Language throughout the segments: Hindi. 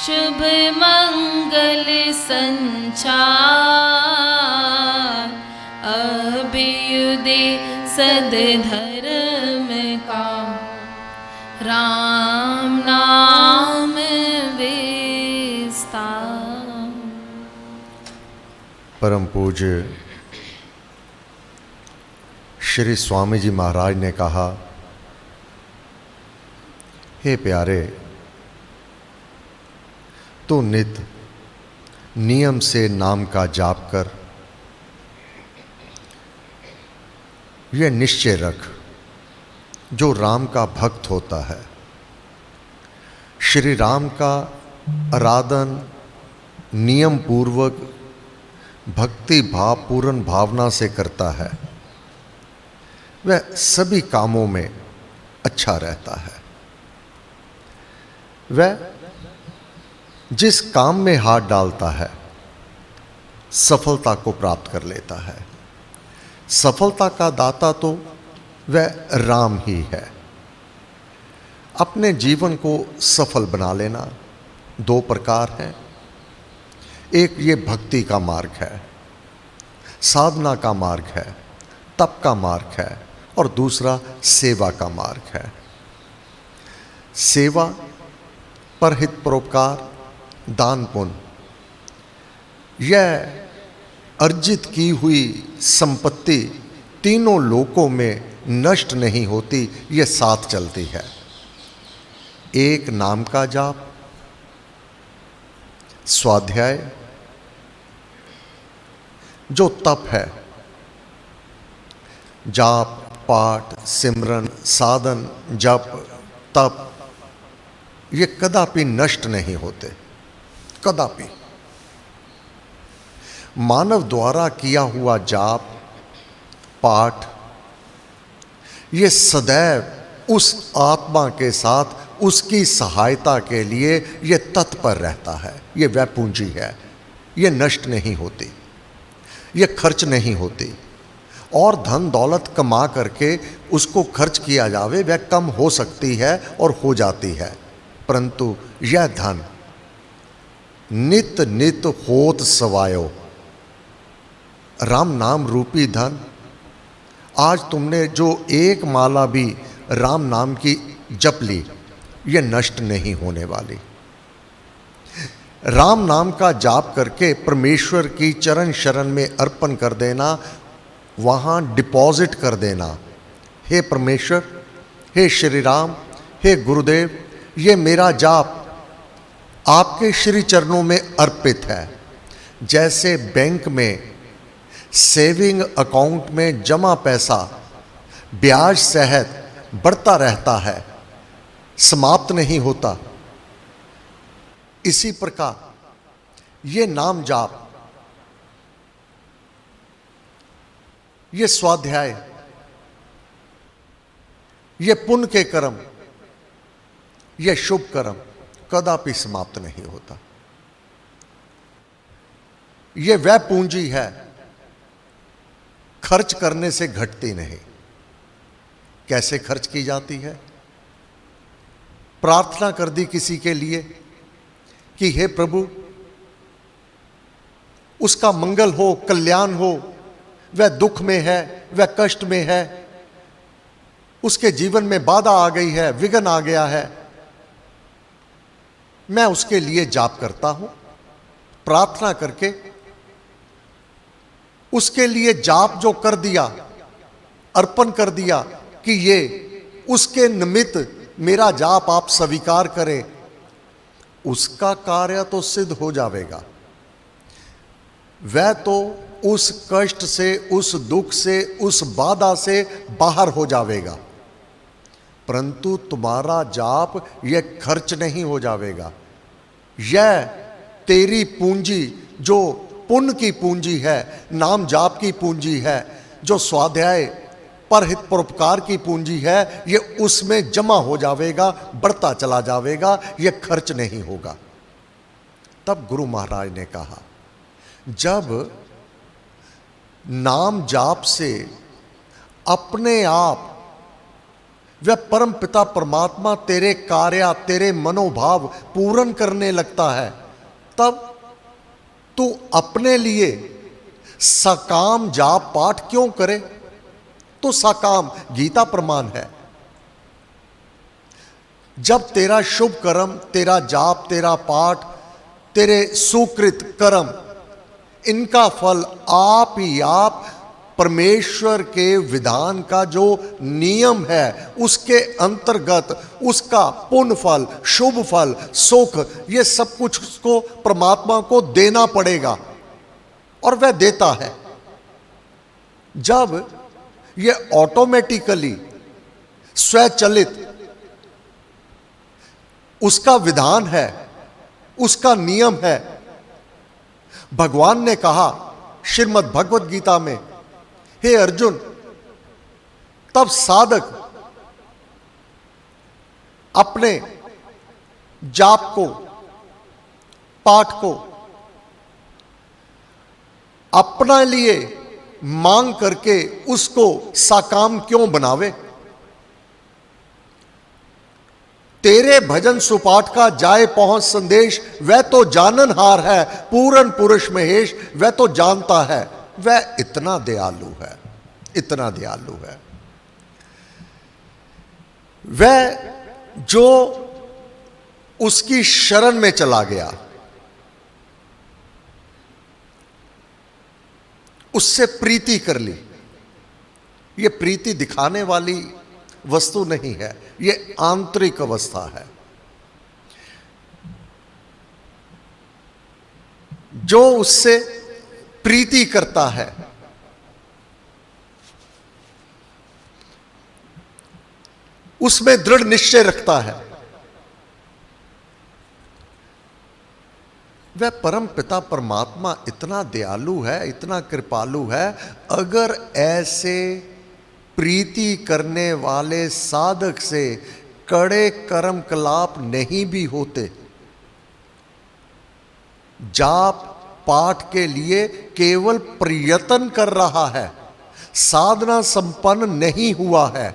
शुभ मंगल संचार, अभ्युदय सद्धर्म का, राम नाम विस्तार। परम पूज्य श्री स्वामी जी महाराज ने कहा, हे प्यारे, तू नित नियम से नाम का जाप कर। यह निश्चय रख, जो राम का भक्त होता है, श्री राम का आराधन नियम पूर्वक भक्ति भाव पूर्ण भावना से करता है, वह सभी कामों में अच्छा रहता है। वह जिस काम में हाथ डालता है सफलता को प्राप्त कर लेता है। सफलता का दाता तो वह राम ही है। अपने जीवन को सफल बना लेना दो प्रकार है। एक ये भक्ति का मार्ग है, साधना का मार्ग है, तप का मार्ग है, और दूसरा सेवा का मार्ग है। सेवा, परहित, परोपकार, दान पुण्य, यह अर्जित की हुई संपत्ति तीनों लोकों में नष्ट नहीं होती, यह साथ चलती है। एक नाम का जाप, स्वाध्याय, जो तप है, जाप, पाठ, सिमरन, साधन, जप, तप, ये कदापि नष्ट नहीं होते, कदापि। मानव द्वारा किया हुआ जाप, पाठ, ये सदैव उस आत्मा के साथ उसकी सहायता के लिए ये तत्पर रहता है। ये वह पूंजी है, ये नष्ट नहीं होती, ये खर्च नहीं होती। और धन दौलत कमा करके उसको खर्च किया जावे, वह कम हो सकती है और हो जाती है, परंतु यह धन नित नित होत सवायो, राम नाम रूपी धन। आज तुमने जो एक माला भी राम नाम की जप ली, यह नष्ट नहीं होने वाली। राम नाम का जाप करके परमेश्वर की चरण शरण में अर्पण कर देना, वहाँ डिपॉजिट कर देना, हे परमेश्वर, हे श्री राम, हे गुरुदेव, ये मेरा जाप आपके श्री चरणों में अर्पित है। जैसे बैंक में सेविंग अकाउंट में जमा पैसा ब्याज सहित बढ़ता रहता है, समाप्त नहीं होता, इसी प्रकार ये नाम जाप, ये स्वाध्याय, ये पुण्य के कर्म, ये शुभ कर्म कदापि समाप्त नहीं होता। ये वह पूंजी है, खर्च करने से घटती नहीं। कैसे खर्च की जाती है? प्रार्थना कर दी किसी के लिए कि हे प्रभु, उसका मंगल हो, कल्याण हो, वह दुख में है, वह कष्ट में है, उसके जीवन में बाधा आ गई है, विघ्न आ गया है, मैं उसके लिए जाप करता हूं। प्रार्थना करके उसके लिए जाप जो कर दिया, अर्पण कर दिया कि ये उसके निमित्त मेरा जाप आप स्वीकार करें, उसका कार्य तो सिद्ध हो जाएगा। वह तो उस कष्ट से, उस दुख से, उस बाधा से बाहर हो जाएगा, परंतु तुम्हारा जाप यह खर्च नहीं हो जाएगा। यह तेरी पूंजी, जो पुण्य की पूंजी है, नाम जाप की पूंजी है, जो स्वाध्याय परहित परोपकार की पूंजी है, ये उसमें जमा हो जाएगा, बढ़ता चला जाएगा, ये खर्च नहीं होगा। तब गुरु महाराज ने कहा, जब नाम जाप से अपने आप वह परम पिता परमात्मा तेरे कार्य, तेरे मनोभाव पूर्ण करने लगता है, तब तू अपने लिए सकाम जाप पाठ क्यों करे? तो सकाम गीता प्रमाण है। जब तेरा शुभ कर्म, तेरा जाप, तेरा पाठ, तेरे सुकृत कर्म, इनका फल आप ही आप परमेश्वर के विधान का जो नियम है उसके अंतर्गत उसका पुण्य फल, शुभ फल, सुख, ये सब कुछ उसको परमात्मा को देना पड़ेगा और वह देता है। जब ये ऑटोमेटिकली स्वचालित उसका विधान है, उसका नियम है। भगवान ने कहा श्रीमद् भगवत गीता में, हे अर्जुन, तब साधक अपने जाप को, पाठ को अपने लिए मांग करके उसको साकाम क्यों बनावे? तेरे भजन सुपाठ का जाए पहुंच संदेश, वह तो जाननहार है, पूर्ण पुरुष महेश, वह तो जानता है, वह इतना दयालु है, इतना दयालु है। वह जो उसकी शरण में चला गया, उससे प्रीति कर ली। यह प्रीति दिखाने वाली वस्तु नहीं है, यह आंतरिक अवस्था है। जो उससे प्रीति करता है, उसमें दृढ़ निश्चय रखता है, वह परम पिता परमात्मा इतना दयालु है, इतना कृपालु है। अगर ऐसे प्रीति करने वाले साधक से कड़े कर्म कलाप नहीं भी होते, जाप पाठ के लिए केवल प्रयत्न कर रहा है, साधना संपन्न नहीं हुआ है,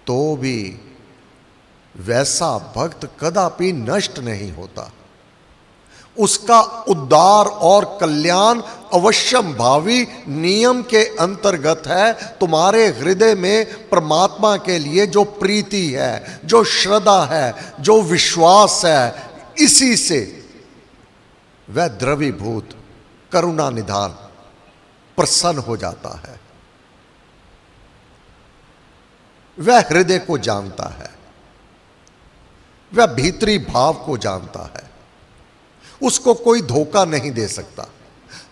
तो भी वैसा भक्त कदापि नष्ट नहीं होता। उसका उद्धार और कल्याण अवश्यम भावी नियम के अंतर्गत है। तुम्हारे हृदय में परमात्मा के लिए जो प्रीति है, जो श्रद्धा है, जो विश्वास है, इसी से वह द्रवीभूत करुणा निधान प्रसन्न हो जाता है। वह हृदय को जानता है, वह भीतरी भाव को जानता है। उसको कोई धोखा नहीं दे सकता।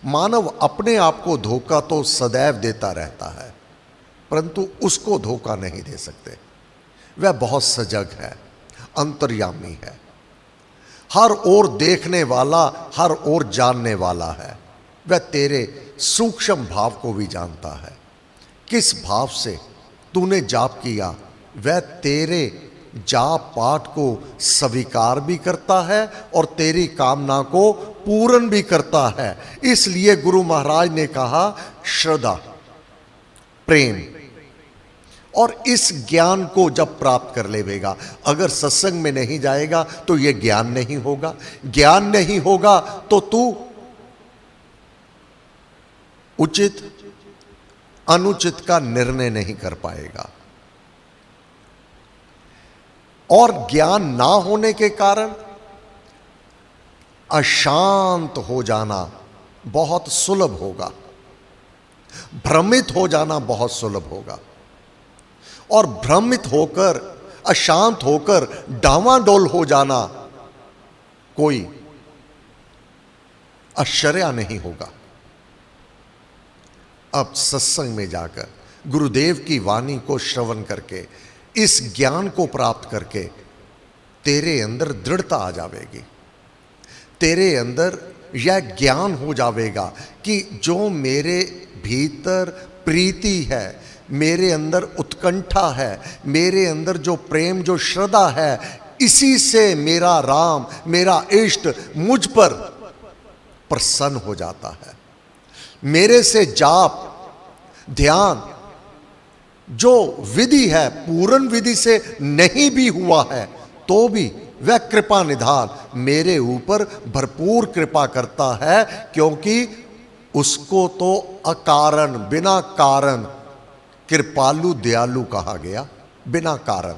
मानव अपने आप को धोखा तो सदैव देता रहता है, परंतु उसको धोखा नहीं दे सकते। वह बहुत सजग है, अंतर्यामी है, हर ओर देखने वाला, हर ओर जानने वाला है। वह तेरे सूक्ष्म भाव को भी जानता है। किस भाव से तूने जाप किया, वह तेरे जाप पाठ को स्वीकार भी करता है और तेरी कामना को पूर्ण भी करता है। इसलिए गुरु महाराज ने कहा श्रद्धा, प्रेम, और इस ज्ञान को जब प्राप्त कर लेगा, अगर सत्संग में नहीं जाएगा तो यह ज्ञान नहीं होगा। ज्ञान नहीं होगा तो तू उचित अनुचित का निर्णय नहीं कर पाएगा। और ज्ञान ना होने के कारण अशांत हो जाना बहुत सुलभ होगा, भ्रमित हो जाना बहुत सुलभ होगा। और भ्रमित होकर, अशांत होकर डावाडोल हो जाना कोई आश्चर्य नहीं होगा। अब सत्संग में जाकर गुरुदेव की वाणी को श्रवण करके, इस ज्ञान को प्राप्त करके तेरे अंदर दृढ़ता आ जाएगी। तेरे अंदर यह ज्ञान हो जाएगा कि जो मेरे भीतर प्रीति है, मेरे अंदर उत्कंठा है, मेरे अंदर जो प्रेम, जो श्रद्धा है, इसी से मेरा राम, मेरा इष्ट मुझ पर प्रसन्न हो जाता है। मेरे से जाप, ध्यान जो विधि है पूर्ण विधि से नहीं भी हुआ है तो भी वह कृपा निधान मेरे ऊपर भरपूर कृपा करता है, क्योंकि उसको तो अकारण बिना कारण कृपालु दयालु कहा गया। बिना कारण,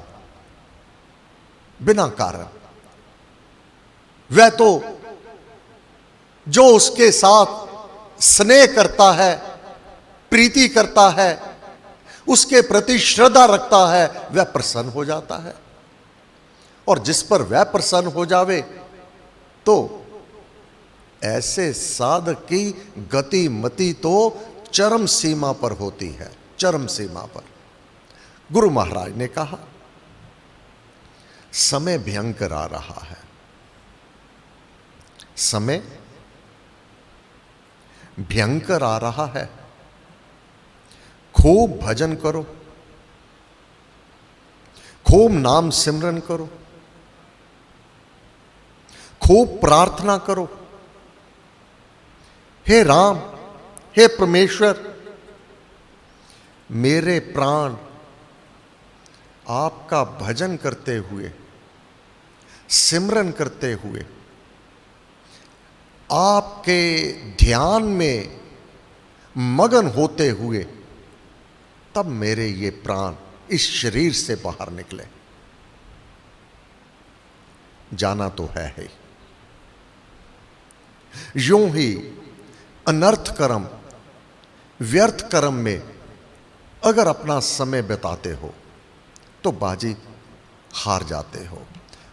बिना कारण। वह तो जो उसके साथ स्नेह करता है, प्रीति करता है, उसके प्रति श्रद्धा रखता है, वह प्रसन्न हो जाता है। और जिस पर वह प्रसन्न हो जावे तो ऐसे साधक की गति मति तो चरम सीमा पर होती है, चरम सीमा पर। गुरु महाराज ने कहा समय भयंकर आ रहा है, समय भयंकर आ रहा है। खूब भजन करो, खूब नाम सिमरन करो, खूब प्रार्थना करो, हे राम, हे परमेश्वर, मेरे प्राण आपका भजन करते हुए, सिमरन करते हुए, आपके ध्यान में मगन होते हुए, तब मेरे ये प्राण इस शरीर से बाहर निकले। जाना तो है ही। यूं ही अनर्थ कर्म, व्यर्थ कर्म में अगर अपना समय बिताते हो तो बाजी हार जाते हो।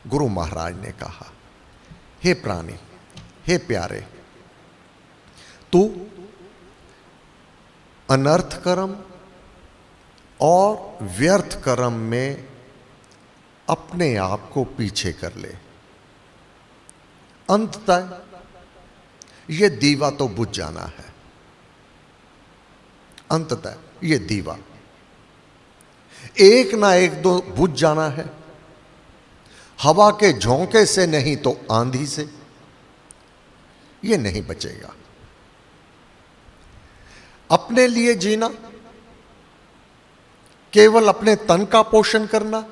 गुरु महाराज ने कहा, हे प्राणी, हे प्यारे, तू अनर्थ कर्म और व्यर्थ कर्म में अपने आप को पीछे कर ले। अंततः यह दीवा तो बुझ जाना है। अंततः यह दीवा एक ना एक दो बुझ जाना है। हवा के झोंके से नहीं तो आंधी से यह नहीं बचेगा। अपने लिए जीना, केवल अपने तन का पोषण करना,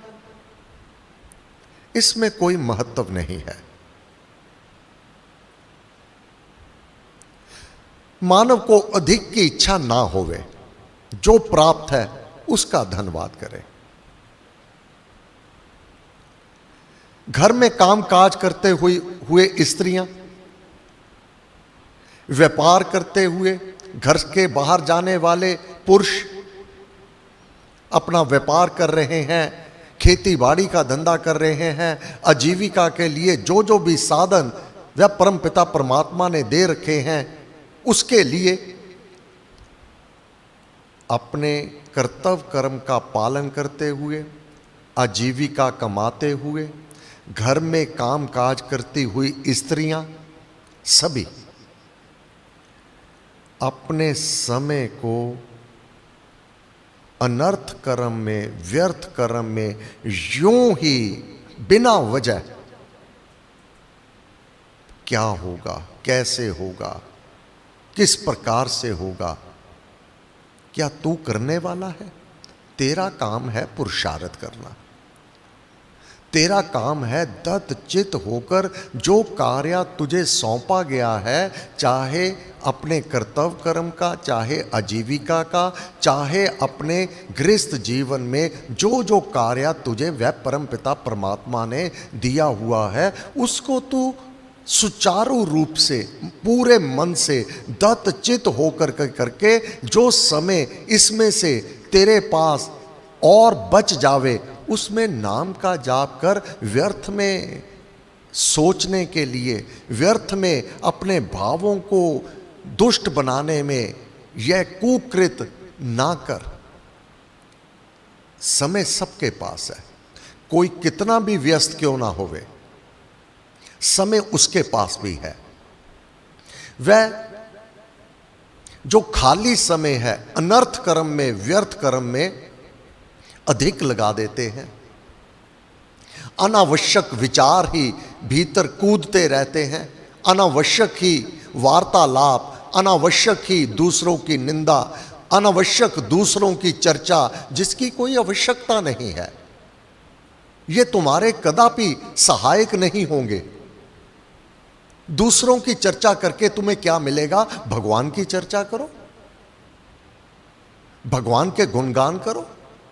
इसमें कोई महत्व नहीं है। मानव को अधिक की इच्छा ना होवे, जो प्राप्त है उसका धन्यवाद करे। घर में काम काज करते हुए स्त्रियां, व्यापार करते हुए घर के बाहर जाने वाले पुरुष अपना व्यापार कर रहे हैं, खेती बाड़ी का धंधा कर रहे हैं, आजीविका के लिए जो जो भी साधन वह परमपिता परमात्मा ने दे रखे हैं, उसके लिए अपने कर्तव्य कर्म का पालन करते हुए, आजीविका कमाते हुए, घर में काम काज करती हुई स्त्रियां सभी अपने समय को अनर्थ कर्म में, व्यर्थ कर्म में यूं ही बिना वजह क्या होगा, कैसे होगा, किस प्रकार से होगा, क्या तू करने वाला है? तेरा काम है पुरुषार्थ करना। तेरा काम है दत्त चित होकर जो कार्य तुझे सौंपा गया है, चाहे अपने कर्तव्य कर्म का, चाहे आजीविका का, चाहे अपने गृहस्थ जीवन में जो जो कार्य तुझे वह परमपिता परमात्मा ने दिया हुआ है, उसको तू सुचारू रूप से पूरे मन से दत्त चित होकर करके जो समय इसमें से तेरे पास और बच जावे, उसमें नाम का जाप कर व्यर्थ में सोचने के लिए, व्यर्थ में अपने भावों को दुष्ट बनाने में यह कुकृत ना कर। समय सबके पास है, कोई कितना भी व्यस्त क्यों ना होवे, समय उसके पास भी है। वह जो खाली समय है अनर्थ कर्म में, व्यर्थ कर्म में अधिक लगा देते हैं। अनावश्यक विचार ही भीतर कूदते रहते हैं, अनावश्यक ही वार्तालाप, अनावश्यक ही दूसरों की निंदा, अनावश्यक दूसरों की चर्चा जिसकी कोई आवश्यकता नहीं है, ये तुम्हारे कदापि सहायक नहीं होंगे। दूसरों की चर्चा करके तुम्हें क्या मिलेगा? भगवान की चर्चा करो, भगवान के गुणगान करो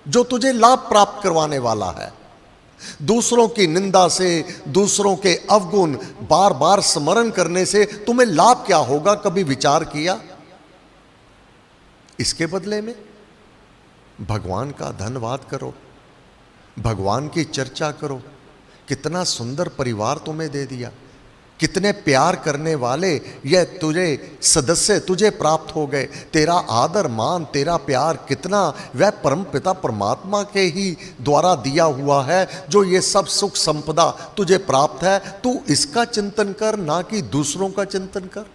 जो तुझे लाभ प्राप्त करवाने वाला है। दूसरों की निंदा से, दूसरों के अवगुण बार बार स्मरण करने से तुम्हें लाभ क्या होगा? कभी विचार किया? इसके बदले में भगवान का धन्यवाद करो, भगवान की चर्चा करो। कितना सुंदर परिवार तुम्हें दे दिया, कितने प्यार करने वाले ये तुझे सदस्य तुझे प्राप्त हो गए। तेरा आदर मान, तेरा प्यार कितना वह परम पिता परमात्मा के ही द्वारा दिया हुआ है जो ये सब सुख संपदा तुझे प्राप्त है। तू इसका चिंतन कर, ना कि दूसरों का चिंतन कर।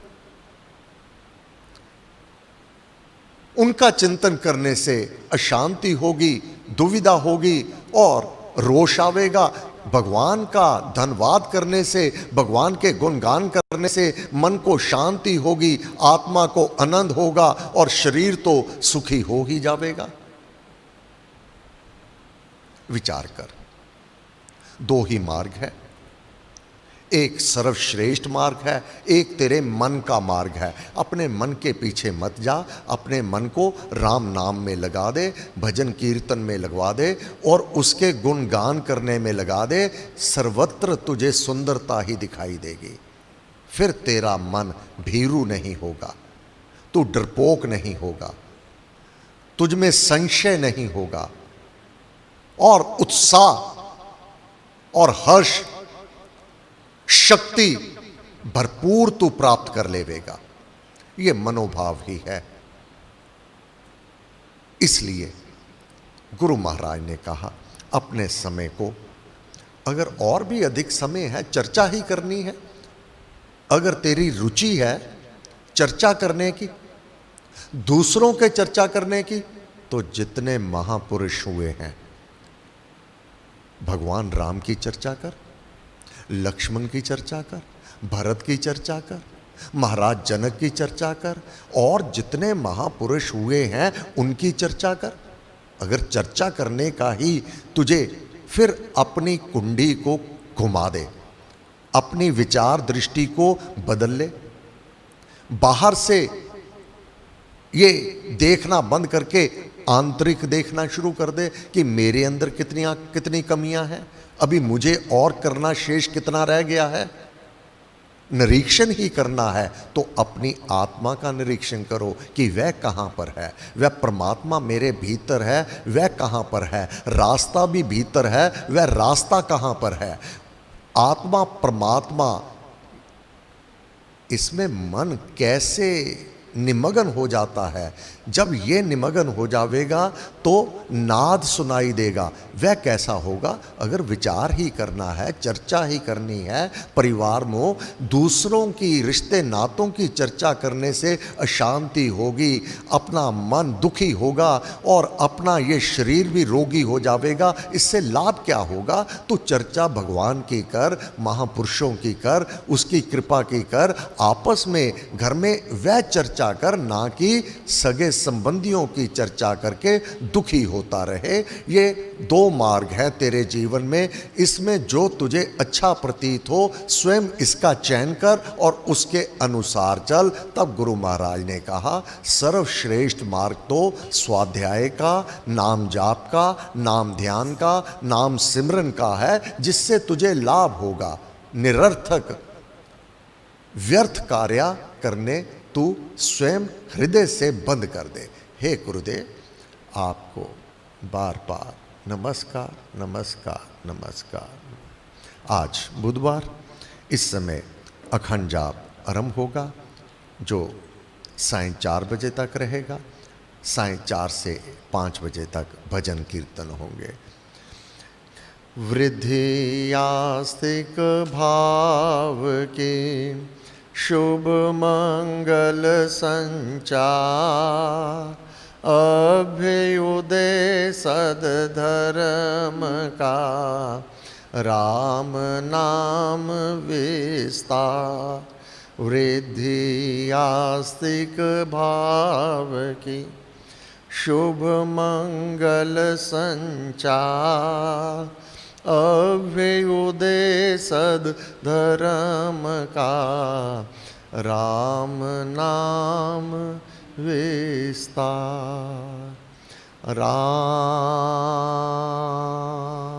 उनका चिंतन करने से अशांति होगी, दुविधा होगी और रोष आवेगा। भगवान का धन्यवाद करने से, भगवान के गुणगान करने से मन को शांति होगी, आत्मा को आनंद होगा और शरीर तो सुखी हो ही जाएगा। विचार कर, दो ही मार्ग है, एक सर्वश्रेष्ठ मार्ग है, एक तेरे मन का मार्ग है। अपने मन के पीछे मत जा, अपने मन को राम नाम में लगा दे, भजन कीर्तन में लगवा दे और उसके गुणगान करने में लगा दे। सर्वत्र तुझे सुंदरता ही दिखाई देगी। फिर तेरा मन भीरू नहीं होगा, तू डरपोक नहीं होगा, तुझ में संशय नहीं होगा और उत्साह और हर्ष शक्ति भरपूर तू प्राप्त कर लेवेगा। ये मनोभाव ही है। इसलिए गुरु महाराज ने कहा अपने समय को, अगर और भी अधिक समय है चर्चा ही करनी है, अगर तेरी रुचि है चर्चा करने की, दूसरों के चर्चा करने की, तो जितने महापुरुष हुए हैं, भगवान राम की चर्चा कर, लक्ष्मण की चर्चा कर, भरत की चर्चा कर, महाराज जनक की चर्चा कर और जितने महापुरुष हुए हैं उनकी चर्चा कर। अगर चर्चा करने का ही तुझे, फिर अपनी कुंडी को घुमा दे, अपनी विचार दृष्टि को बदल ले, बाहर से ये देखना बंद करके आंतरिक देखना शुरू कर दे कि मेरे अंदर कितनी कमियां हैं, अभी मुझे और करना शेष कितना रह गया है। निरीक्षण ही करना है तो अपनी आत्मा का निरीक्षण करो कि वह कहाँ पर है। वह परमात्मा मेरे भीतर है, वह कहाँ पर है। रास्ता भी भीतर है, वह रास्ता कहाँ पर है। आत्मा परमात्मा, इसमें मन कैसे निमग्न हो जाता है। जब ये निमग्न हो जाएगा तो नाद सुनाई देगा। वह कैसा होगा? अगर विचार ही करना है, चर्चा ही करनी है, परिवार में दूसरों की रिश्ते नातों की चर्चा करने से अशांति होगी, अपना मन दुखी होगा और अपना ये शरीर भी रोगी हो जाएगा। इससे लाभ क्या होगा? तो चर्चा भगवान की कर, महापुरुषों की कर, उसकी कृपा की कर, आपस में घर में वह चर्चा कर, ना कि सगे संबंधियों की चर्चा करके दुखी होता रहे। ये दो मार्ग है तेरे जीवन में, इसमें जो तुझे अच्छा प्रतीत हो स्वयं इसका चयन कर और उसके अनुसार चल। तब गुरु महाराज ने कहा सर्वश्रेष्ठ मार्ग तो स्वाध्याय का, नाम जाप का, नाम ध्यान का, नाम सिमरन का है, जिससे तुझे लाभ होगा। निरर्थक व्यर्थ कार्य करने तू स्वयं हृदय से बंद कर दे। हे गुरुदेव, आपको बार बार नमस्कार नमस्कार नमस्कार। आज बुधवार, इस समय अखंड जाप आरंभ होगा जो सायं 4 बजे तक रहेगा। सायं 4 से 5 बजे तक भजन कीर्तन होंगे। वृद्धि आस्तिक भाव के शुभ मंगल संचार, अभ्युदय सद्धर्म का, राम नाम विस्तार। वृद्धि आस्तिक भाव की शुभ मंगल संचार, अभ्युदय सद धर्म का, राम नाम विस्तार। राम